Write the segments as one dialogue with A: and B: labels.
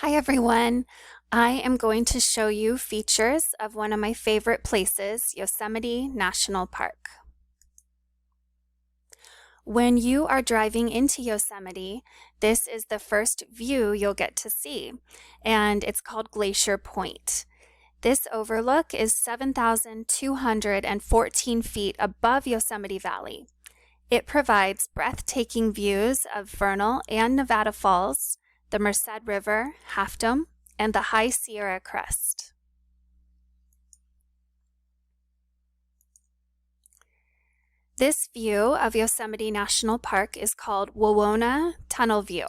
A: Hi everyone. I am going to show you features of one of my favorite places, Yosemite National Park. When you are driving into Yosemite, this is the first view you'll get to see, and it's called Glacier Point. This overlook is 7,214 feet above Yosemite Valley. It provides breathtaking views of Vernal and Nevada Falls, the Merced River, Half Dome, and the High Sierra Crest. This view of Yosemite National Park is called Wawona Tunnel View.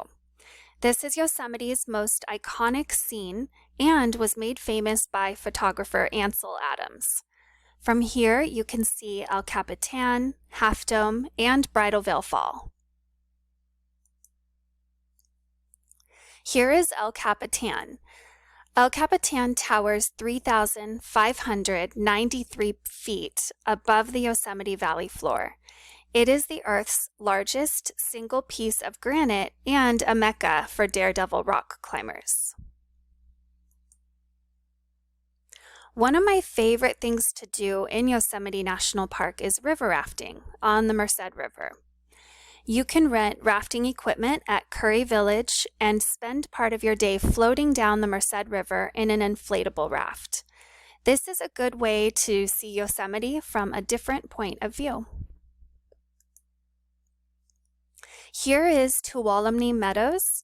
A: This is Yosemite's most iconic scene and was made famous by photographer Ansel Adams. From here, you can see El Capitan, Half Dome, and Bridal Veil Fall. Here is El Capitan. El Capitan towers 3,593 feet above the Yosemite Valley floor. It is the Earth's largest single piece of granite and a mecca for daredevil rock climbers. One of my favorite things to do in Yosemite National Park is river rafting on the Merced River. You can rent rafting equipment at Curry Village and spend part of your day floating down the Merced River in an inflatable raft. This is a good way to see Yosemite from a different point of view. Here is Tuolumne Meadows.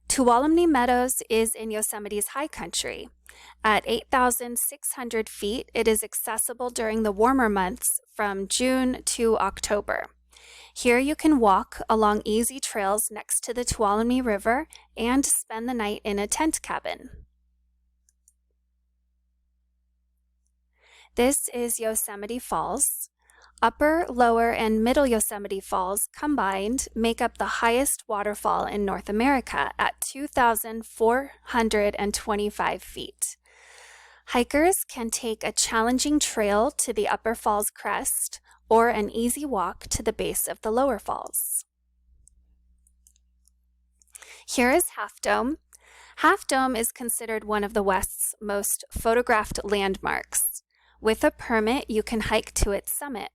A: Tuolumne Meadows is in Yosemite's high country. At 8,600 feet, it is accessible during the warmer months from June to October. Here you can walk along easy trails next to the Tuolumne River and spend the night in a tent cabin. This is Yosemite Falls. Upper, Lower, and Middle Yosemite Falls combined make up the highest waterfall in North America at 2,425 feet. Hikers can take a challenging trail to the Upper Falls crest or an easy walk to the base of the Lower Falls. Here is Half Dome. Half Dome is considered one of the West's most photographed landmarks. With a permit, you can hike to its summit.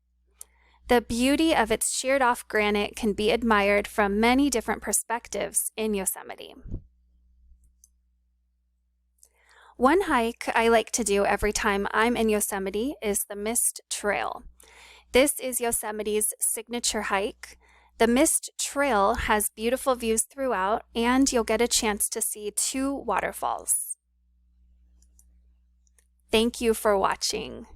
A: The beauty of its sheared-off granite can be admired from many different perspectives in Yosemite. One hike I like to do every time I'm in Yosemite is the Mist Trail. This is Yosemite's signature hike. The Mist Trail has beautiful views throughout, and you'll get a chance to see 2 waterfalls. Thank you for watching.